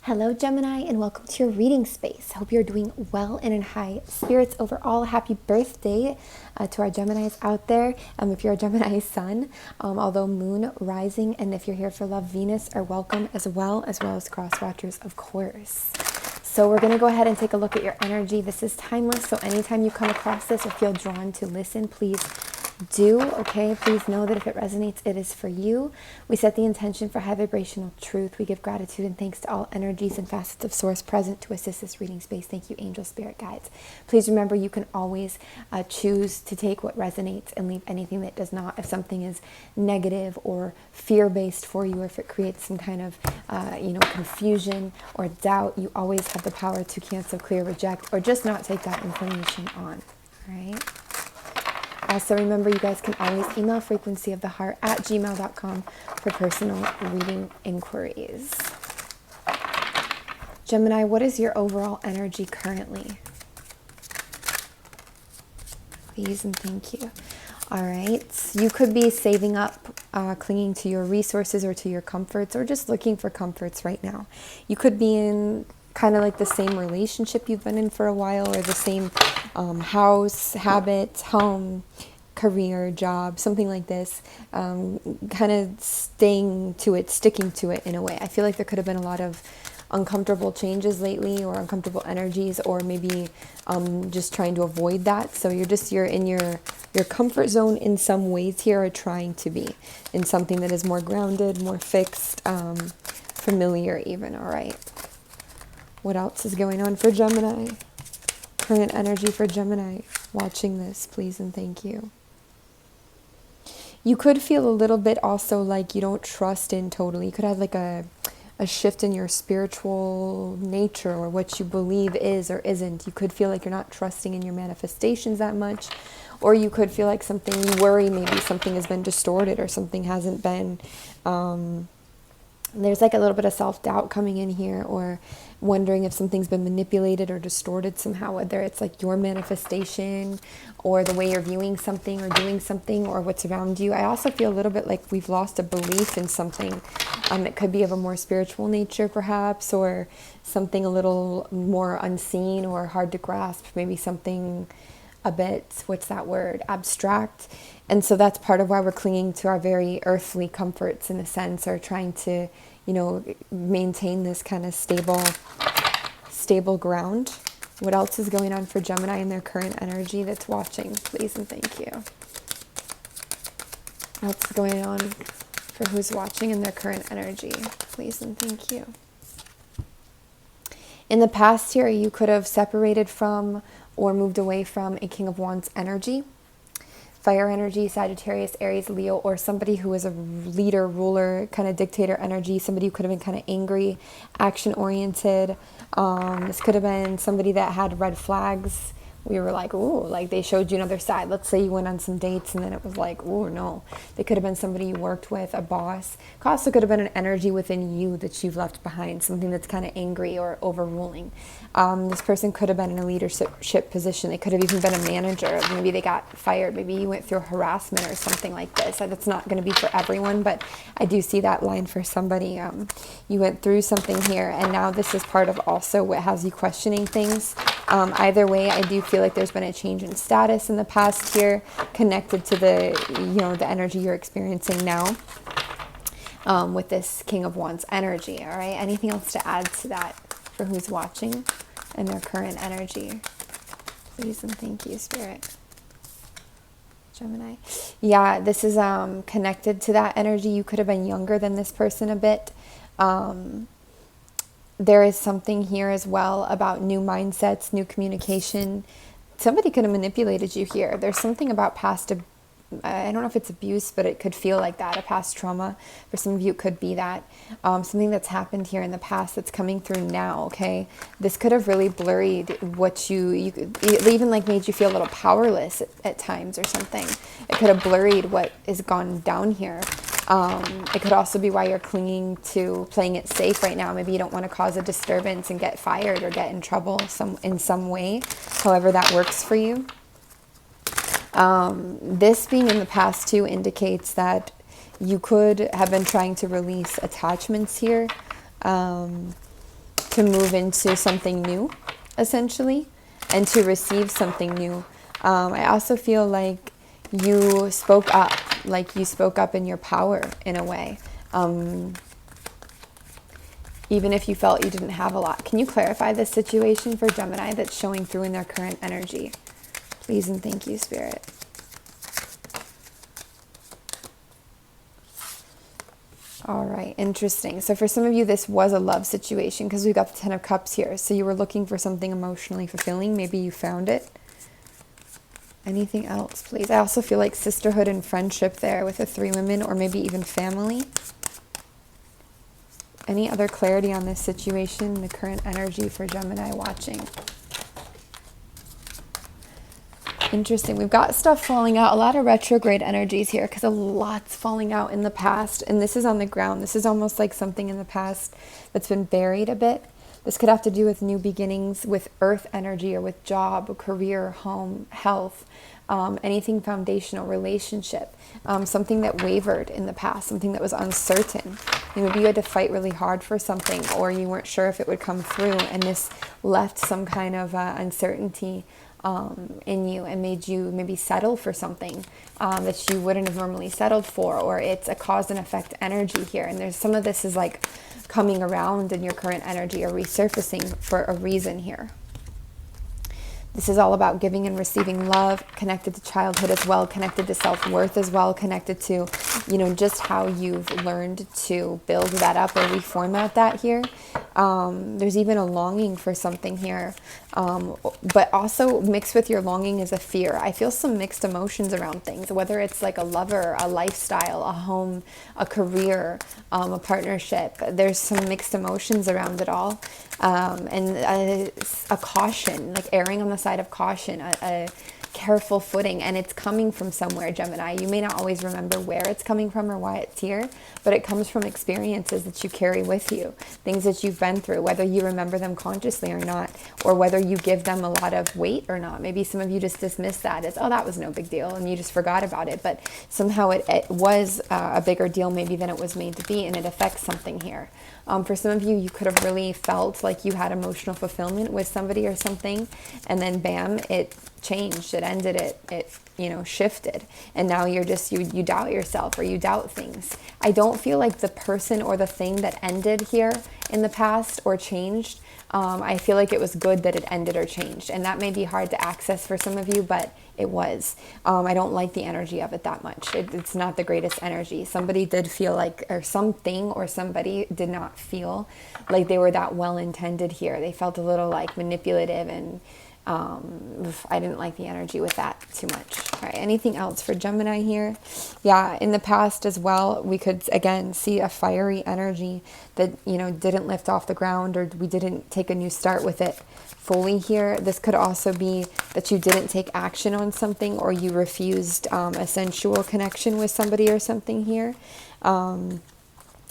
Hello, Gemini, and welcome to your reading space. Hope you're doing well and in high spirits overall. Happy birthday to our Geminis out there. If you're a Gemini sun, although moon, rising, and if you're here for love, Venus are welcome as well as cross watchers, of course. So we're going to go ahead and take a look at your energy. This is timeless, so anytime you come across this or feel drawn to listen, please do, okay? Please know that if it resonates, it is for you. We set the intention for high vibrational truth. We give gratitude and thanks to all energies and facets of source present to assist this reading space. Thank you, angel spirit guides. Please remember, you can always choose to take what resonates and leave anything that does not. If something is negative or fear-based for you, or if it creates some kind of confusion or doubt, you always have the power to cancel, clear, reject, or just not take that information on. All right? Also, remember, you guys can always email FrequencyOfTheHeart@gmail.com for personal reading inquiries. Gemini, what is your overall energy currently? Please and thank you. All right. You could be saving up, clinging to your resources or to your comforts, or just looking for comforts right now. You could be in kind of like the same relationship you've been in for a while, or the same house, habit, home, career, job, something like this, kind of sticking to it in a way. I feel like there could have been a lot of uncomfortable changes lately, or uncomfortable energies, or maybe just trying to avoid that. So you're in your comfort zone in some ways here, or trying to be in something that is more grounded, more fixed, familiar even. All right. What else is going on for Gemini? Current energy for Gemini watching this, please and thank you. You could feel a little bit also like you don't trust in totally. You could have like a shift in your spiritual nature, or what you believe is or isn't. You could feel like you're not trusting in your manifestations that much, or you could feel like something, you worry maybe something has been distorted, or something hasn't been, there's like a little bit of self-doubt coming in here, or wondering if something's been manipulated or distorted somehow, whether it's like your manifestation, or the way you're viewing something or doing something, or what's around you. I also feel a little bit like we've lost a belief in something. It could be of a more spiritual nature perhaps, or something a little more unseen or hard to grasp, maybe something a bit, what's that word, abstract. And so that's part of why we're clinging to our very earthly comforts in a sense, or trying to, maintain this kind of stable ground. What else is going on for Gemini in their current energy that's watching, please and thank you? What's going on for who's watching in their current energy, please and thank you? In the past year, you could have separated from or moved away from a King of Wands energy, fire energy, Sagittarius, Aries, Leo, or somebody who is a leader, ruler, kind of dictator energy, somebody who could have been kind of angry, action-oriented. This could have been somebody that had red flags. We were like, ooh, like they showed you another side. Let's say you went on some dates and then it was like, ooh, no. They could have been somebody you worked with, a boss. It also could have been an energy within you that you've left behind, something that's kind of angry or overruling. This person could have been in a leadership position. They could have even been a manager. Maybe they got fired. Maybe you went through harassment or something like this. That's not going to be for everyone, but I do see that line for somebody. You went through something here, and now this is part of also what has you questioning things. Either way, I do feel like there's been a change in status in the past year, connected to the energy you're experiencing now, with this King of Wands energy. All right. Anything else to add to that for who's watching and their current energy, please and thank you, Spirit? Gemini. Yeah, this is connected to that energy. You could have been younger than this person a bit. There is something here as well about new mindsets, new communication. Somebody could have manipulated you here. There's something about past, I don't know if it's abuse, but it could feel like that, a past trauma. For some of you, it could be that. Something that's happened here in the past that's coming through now, okay? This could have really blurred what it even like made you feel a little powerless at times or something. It could have blurred what has gone down here. It could also be why you're clinging to playing it safe right now. Maybe you don't want to cause a disturbance and get fired or get in trouble in some way, however that works for you. This being in the past too indicates that you could have been trying to release attachments here. to move into something new, essentially, and to receive something new. I also feel like you spoke up, in your power in a way. Even if you felt you didn't have a lot. Can you clarify this situation for Gemini that's showing through in their current energy? Please and thank you, Spirit. All right, interesting. So for some of you, this was a love situation because we've got the Ten of Cups here. So you were looking for something emotionally fulfilling. Maybe you found it. Anything else, please? I also feel like sisterhood and friendship there with the 3 women, or maybe even family. Any other clarity on this situation, the current energy for Gemini watching? Interesting. We've got stuff falling out, a lot of retrograde energies here because a lot's falling out in the past, and this is on the ground. This is almost like something in the past that's been buried a bit. This could have to do with new beginnings, with earth energy, or with job, career, home, health, anything foundational, relationship, something that wavered in the past, something that was uncertain. Maybe you had to fight really hard for something, or you weren't sure if it would come through, and this left some kind of uncertainty in you and made you maybe settle for something that you wouldn't have normally settled for, or it's a cause and effect energy here. And there's some of this is like coming around in your current energy or resurfacing for a reason here. This is all about giving and receiving love, connected to childhood as well, connected to self-worth as well, connected to, just how you've learned to build that up or reformat that here. There's even a longing for something here, but also mixed with your longing is a fear. I feel some mixed emotions around things, whether it's like a lover, a lifestyle, a home, a career, a partnership. There's some mixed emotions around it all. And a caution, like erring on the side of caution, a careful footing, and it's coming from somewhere, Gemini. You may not always remember where it's coming from or why it's here, but it comes from experiences that you carry with you, things that you've been through, whether you remember them consciously or not, or whether you give them a lot of weight or not. Maybe some of you just dismiss that as, oh, that was no big deal, and you just forgot about it, but somehow it was a bigger deal maybe than it was made to be, and it affects something here. For some of you, you could have really felt like you had emotional fulfillment with somebody or something, and then bam, it changed, it ended, it shifted, and now you're just, you doubt yourself or you doubt things. I don't feel like the person or the thing that ended here in the past or changed, I feel like it was good that it ended or changed, and that may be hard to access for some of you, but it was. I don't like the energy of it that much. It's not the greatest energy. Somebody did feel like, or something or somebody did not feel like they were that well-intended here. They felt a little like manipulative, and I didn't like the energy with that too much. All right, anything else for Gemini here? Yeah, in the past as well, we could again see a fiery energy that, didn't lift off the ground, or we didn't take a new start with it fully here. This could also be that you didn't take action on something, or you refused a sensual connection with somebody or something here.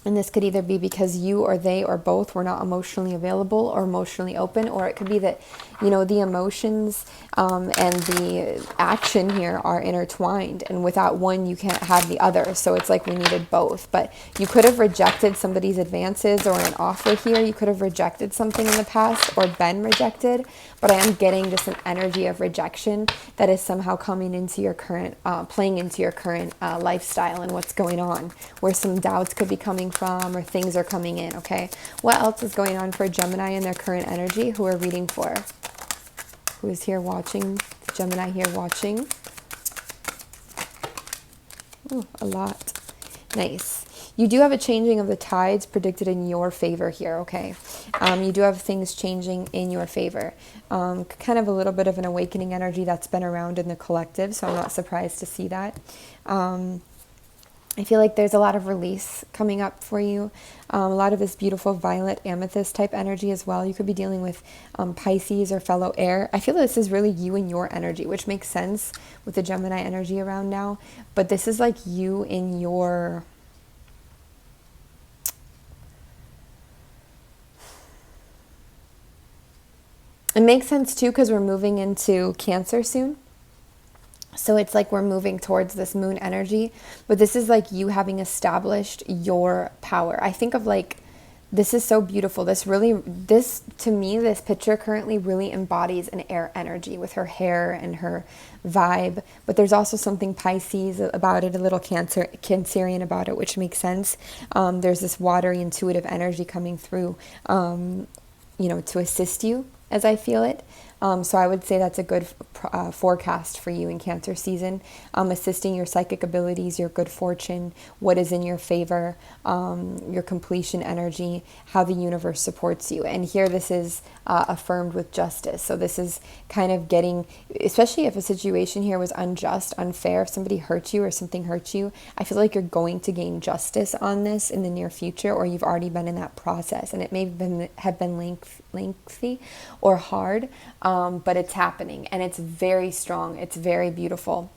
And this could either be because you or they or both were not emotionally available or emotionally open, or it could be that, the emotions and the action here are intertwined, and without one, you can't have the other. So it's like we needed both. But you could have rejected somebody's advances or an offer here. You could have rejected something in the past or been rejected. But I am getting just an energy of rejection that is somehow coming into your current, playing into your current lifestyle and what's going on, where some doubts could be coming from or things are coming in, okay? What else is going on for Gemini in their current energy who we're reading for? Who is here watching? Gemini here watching. Ooh, a lot. Nice. You do have a changing of the tides predicted in your favor here, okay? You do have things changing in your favor. Kind of a little bit of an awakening energy that's been around in the collective, so I'm not surprised to see that. I feel like there's a lot of release coming up for you. A lot of this beautiful violet amethyst type energy as well. You could be dealing with Pisces or fellow air. I feel this is really you and your energy, which makes sense with the Gemini energy around now. But this is like you in your... It makes sense too because we're moving into Cancer soon. So it's like we're moving towards this moon energy, but this is like you having established your power. I think of like This is so beautiful. This to me, this picture currently really embodies an air energy with her hair and her vibe. But there's also something Pisces about it, a little Cancerian about it, which makes sense. There's this watery, intuitive energy coming through, to assist you as I feel it. So I would say that's a good forecast for you in Cancer season, assisting your psychic abilities, your good fortune, what is in your favor, your completion energy, how the universe supports you. And here this is affirmed with justice. So this is kind of getting, especially if a situation here was unjust, unfair, if somebody hurt you or something hurt you, I feel like you're going to gain justice on this in the near future, or you've already been in that process. And it may have been lengthy or hard, but it's happening, and it's very strong. It's very beautiful.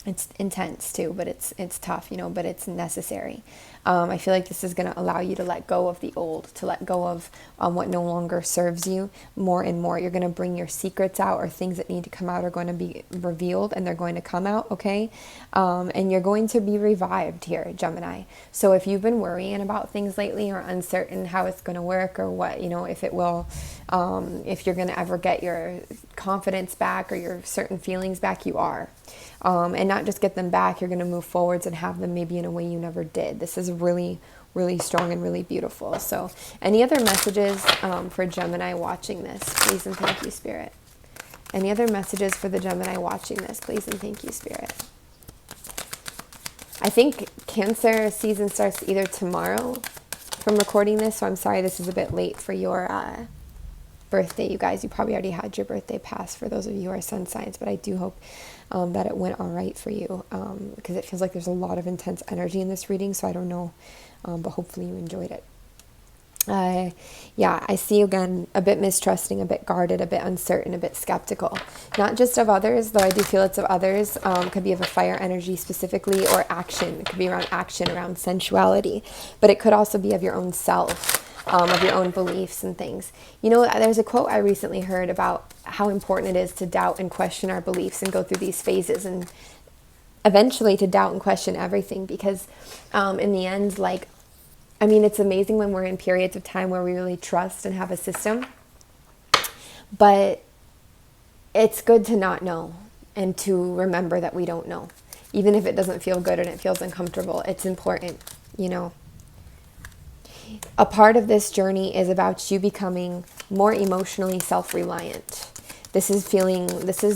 It's intense too, but it's tough, but it's necessary. I feel like this is going to allow you to let go of the old, to let go of what no longer serves you more and more. You're going to bring your secrets out, or things that need to come out are going to be revealed, and they're going to come out, okay? And you're going to be revived here, Gemini. So if you've been worrying about things lately, or uncertain how it's going to work, or what, if it will, if you're going to ever get your confidence back or your certain feelings back, you are. And not just get them back, you're going to move forwards and have them maybe in a way you never did. This is really, really strong and really beautiful. So any other messages for Gemini watching this, please and thank you, Spirit? Any other messages for the Gemini watching this, please and thank you, Spirit? I think Cancer season starts either tomorrow from recording this, so I'm sorry this is a bit late for your birthday, you guys. You probably already had your birthday pass for those of you who are sun signs, but I do hope that it went all right for you, because it feels like there's a lot of intense energy in this reading, so I don't know, but hopefully you enjoyed it. Yeah, I see again a bit mistrusting, a bit guarded, a bit uncertain, a bit skeptical. Not just of others, though I do feel it's of others. Could be of a fire energy specifically, or action. It could be around action, around sensuality, but it could also be of your own self. Of your own beliefs and things. There's a quote I recently heard about how important it is to doubt and question our beliefs and go through these phases, and eventually to doubt and question everything, because in the end, it's amazing when we're in periods of time where we really trust and have a system, but it's good to not know and to remember that we don't know. Even if it doesn't feel good and it feels uncomfortable, it's important, A part of this journey is about you becoming more emotionally self-reliant. This is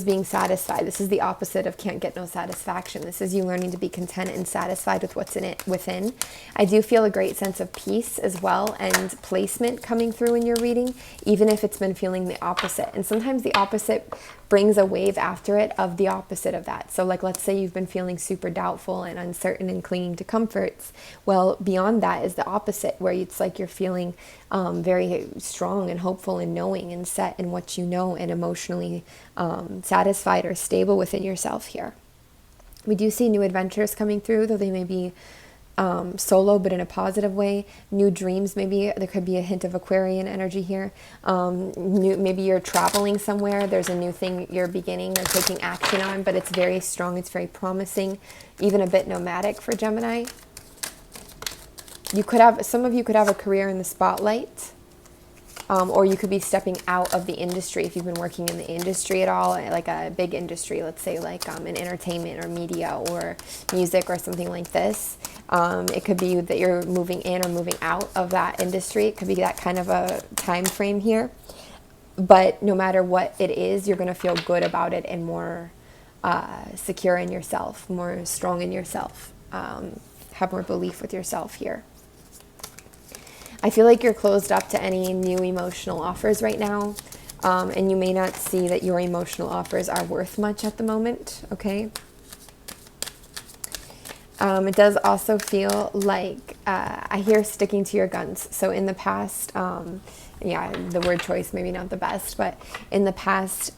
being satisfied. This is the opposite of can't get no satisfaction. This is you learning to be content and satisfied with what's within. I do feel a great sense of peace as well, and placement coming through in your reading, even if it's been feeling the opposite. And sometimes the opposite brings a wave after it of the opposite of that. So let's say you've been feeling super doubtful and uncertain and clinging to comforts. Well, beyond that is the opposite, where it's like you're feeling very strong and hopeful and knowing and set in what you know, and emotionally satisfied or stable within yourself here. We do see new adventures coming through, though they may be solo, but in a positive way. New dreams, maybe there could be a hint of Aquarian energy here. Maybe you're traveling somewhere. There's a new thing you're beginning or taking action on, but it's very strong. It's very promising, even a bit nomadic for Gemini. Some of you could have a career in the spotlight, or you could be stepping out of the industry if you've been working in the industry at all, like a big industry, let's say in entertainment or media or music or something like this. It could be that you're moving in or moving out of that industry. It could be that kind of a time frame here. But no matter what it is, you're going to feel good about it and more secure in yourself, more strong in yourself, have more belief with yourself here. I feel like you're closed up to any new emotional offers right now, and you may not see that your emotional offers are worth much at the moment, okay? It does also feel like I hear sticking to your guns. So in the past, the word choice maybe not the best, but in the past,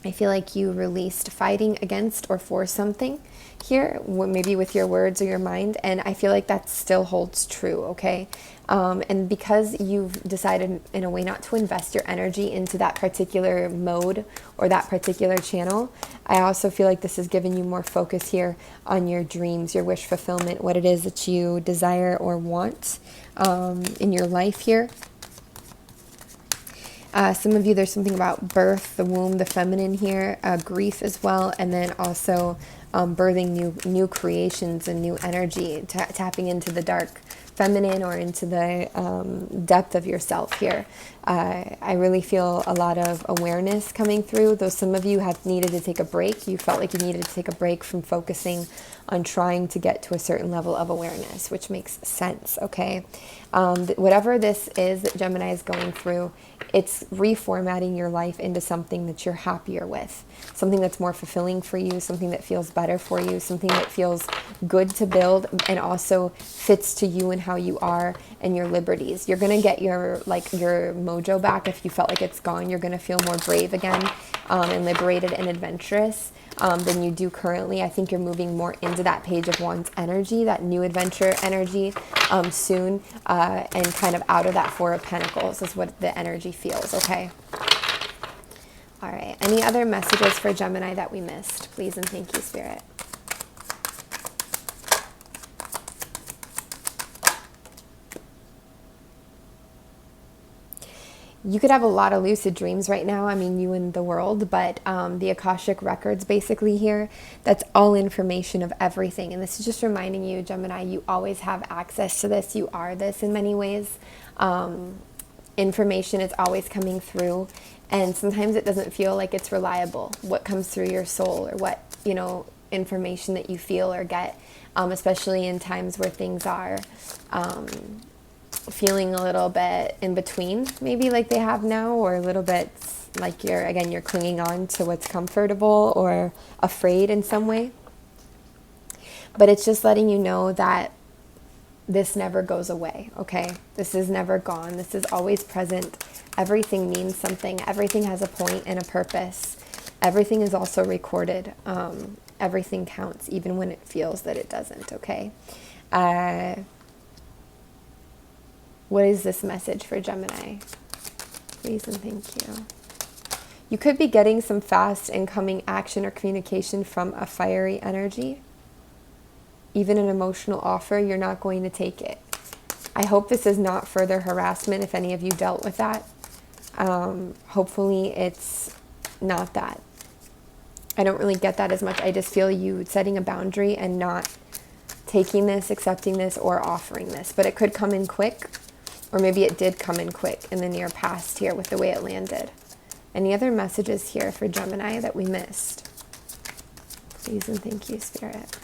I feel like you released fighting against or for something here, maybe with your words or your mind, and I feel like that still holds true, okay? And because you've decided in a way not to invest your energy into that particular mode or that particular channel, I also feel like this is giving you more focus here on your dreams, your wish fulfillment, what it is that you desire or want in your life here. Some of you, there's something about birth, the womb, the feminine here, grief as well, and then also birthing new creations and new energy, tapping into the dark feminine or into the depth of yourself here. I really feel a lot of awareness coming through, though some of you have needed to take a break. You felt like you needed to take a break from focusing on trying to get to a certain level of awareness, which makes sense, okay? Whatever this is that Gemini is going through, it's reformatting your life into something that you're happier with, something that's more fulfilling for you, something that feels better for you, something that feels good to build and also fits to you and how you are and your liberties. You're going to get your mojo back if you felt like it's gone. You're going to feel more brave again and liberated and adventurous than you do currently. I think you're moving more into that Page of Wands energy, that new adventure energy soon, and kind of out of that Four of Pentacles is what the energy feels, okay? All right, any other messages for Gemini that we missed? Please and thank you, Spirit. You could have a lot of lucid dreams right now. I mean, you and the world, but the Akashic records basically here, that's all information of everything. And this is just reminding you, Gemini, you always have access to this. You are this in many ways. Information is always coming through. And sometimes it doesn't feel like it's reliable, what comes through your soul or what, information that you feel or get, especially in times where things are feeling a little bit in between, maybe like they have now, or a little bit like you're clinging on to what's comfortable or afraid in some way. But it's just letting you know that this never goes away, okay? This is never gone. This is always present. Everything means something. Everything has a point and a purpose. Everything is also recorded. Everything counts, even when it feels that it doesn't, okay? What is this message for Gemini? Please and thank you. You could be getting some fast incoming action or communication from a fiery energy. Even an emotional offer, you're not going to take it. I hope this is not further harassment if any of you dealt with that. Hopefully it's not that. I don't really get that as much. I just feel you setting a boundary and not taking this, accepting this, or offering this. But it could come in quick. Or maybe it did come in quick in the near past here with the way it landed. Any other messages here for Gemini that we missed? Please and thank you, Spirit.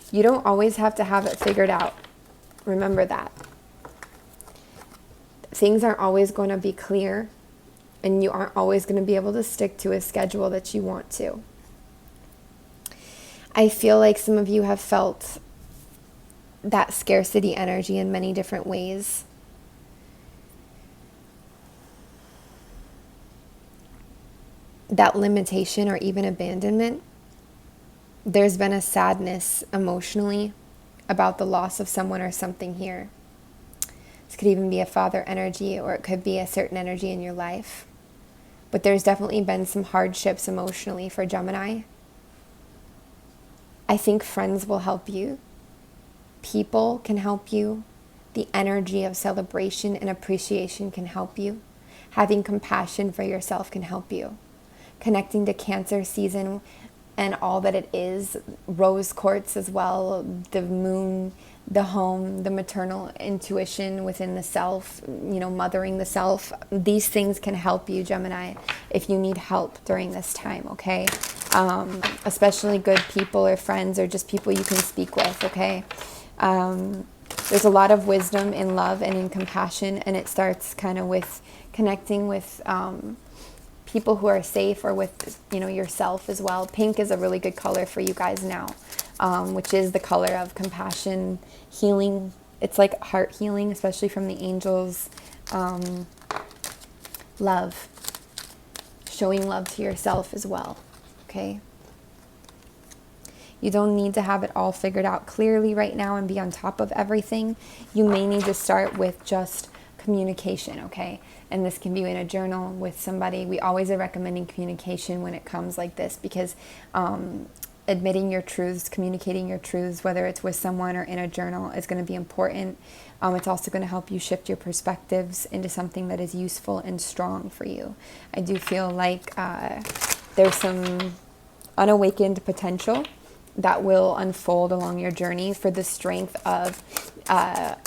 You don't always have to have it figured out. Remember that. Things aren't always going to be clear, and you aren't always going to be able to stick to a schedule that you want to. I feel like some of you have felt that scarcity energy in many different ways. That limitation or even abandonment. There's been a sadness emotionally about the loss of someone or something here. This could even be a father energy, or it could be a certain energy in your life. But there's definitely been some hardships emotionally for Gemini. I think friends will help you. People can help you. The energy of celebration and appreciation can help you. Having compassion for yourself can help you. Connecting to Cancer season and all that it is, rose quartz as well, the moon, the home, the maternal intuition within the self, mothering the self. These things can help you, Gemini, if you need help during this time, okay? Especially good people or friends or just people you can speak with, okay? There's a lot of wisdom in love and in compassion, and it starts kind of with connecting with people who are safe, or with yourself as well. Pink is a really good color for you guys now, which is the color of compassion, healing. It's like heart healing, especially from the angels. love. Showing love to yourself as well, okay? You don't need to have it all figured out clearly right now and be on top of everything. You may need to start with just communication, okay? And this can be in a journal with somebody. We always are recommending communication when it comes like this, because admitting your truths, communicating your truths, whether it's with someone or in a journal, is going to be important. It's also going to help you shift your perspectives into something that is useful and strong for you. I do feel like there's some unawakened potential that will unfold along your journey for the strength of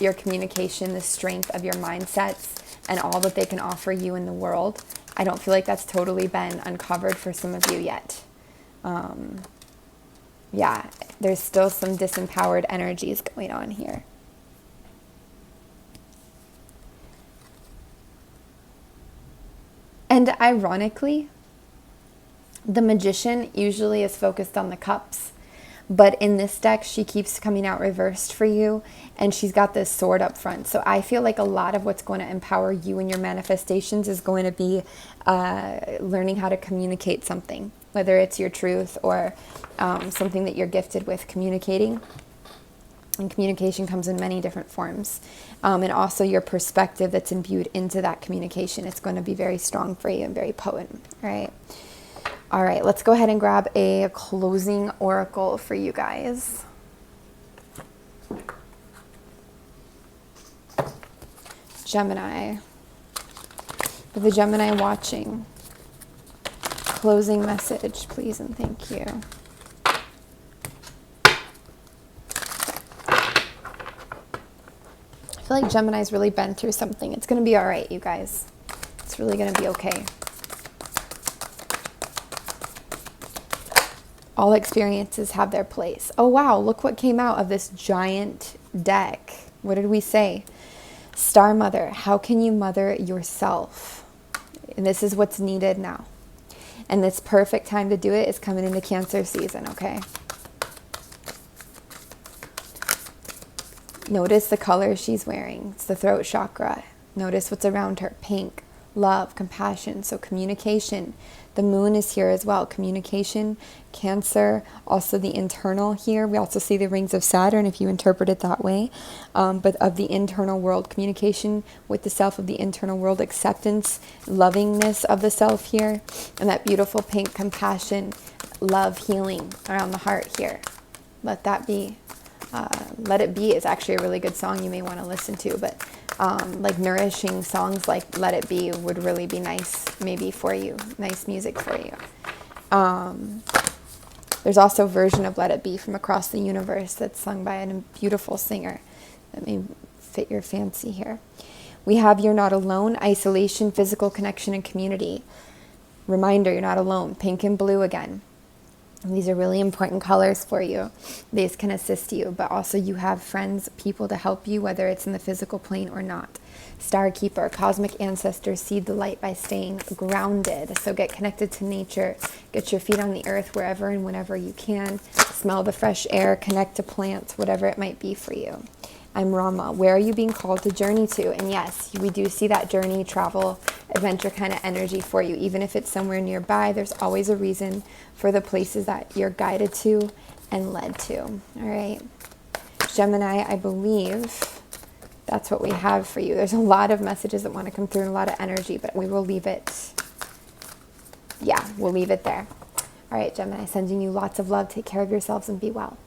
your communication, the strength of your mindsets, and all that they can offer you in the world. I don't feel like that's totally been uncovered for some of you yet. Yeah, there's still some disempowered energies going on here. And ironically, the Magician usually is focused on the cups. But in this deck, she keeps coming out reversed for you, and she's got this sword up front. So I feel like a lot of what's going to empower you in your manifestations is going to be learning how to communicate something, whether it's your truth or something that you're gifted with communicating. And communication comes in many different forms. And also your perspective that's imbued into that communication. It's going to be very strong for you and very potent, right? All right, let's go ahead and grab a closing oracle for you guys. Gemini. For the Gemini watching, closing message, please and thank you. I feel like Gemini's really been through something. It's going to be all right, you guys. It's really going to be okay. All experiences have their place. Oh, wow. Look what came out of this giant deck. What did we say? Star Mother. How can you mother yourself? And this is what's needed now. And this perfect time to do it is coming into Cancer season, okay? Notice the color she's wearing. It's the throat chakra. Notice what's around her. Pink, love, compassion. So communication. The moon is here as well. Communication, Cancer, also the internal here. We also see the rings of Saturn if you interpret it that way. But of the internal world, communication with the self of the internal world, acceptance, lovingness of the self here. And that beautiful pink compassion, love, healing around the heart here. Let that be. Let It Be is actually a really good song you may want to listen to, but like nourishing songs like Let It Be would really be nice maybe for you, nice music for you. There's also a version of Let It Be from Across the Universe that's sung by a beautiful singer that may fit your fancy here. We have You're Not Alone, isolation, physical connection, and community. Reminder, you're not alone. Pink and blue again. These are really important colors for you. These can assist you, but also you have friends, people to help you, whether it's in the physical plane or not. Star Keeper, cosmic ancestors seed the light by staying grounded. So get connected to nature, get your feet on the earth wherever and whenever you can. Smell the fresh air, connect to plants, whatever it might be for you. I'm Rama. Where are you being called to journey to? And yes, we do see that journey, travel, adventure kind of energy for you. Even if it's somewhere nearby, there's always a reason for the places that you're guided to and led to. All right. Gemini, I believe that's what we have for you. There's a lot of messages that want to come through and a lot of energy, but we will leave it. Yeah, we'll leave it there. All right, Gemini, sending you lots of love. Take care of yourselves and be well.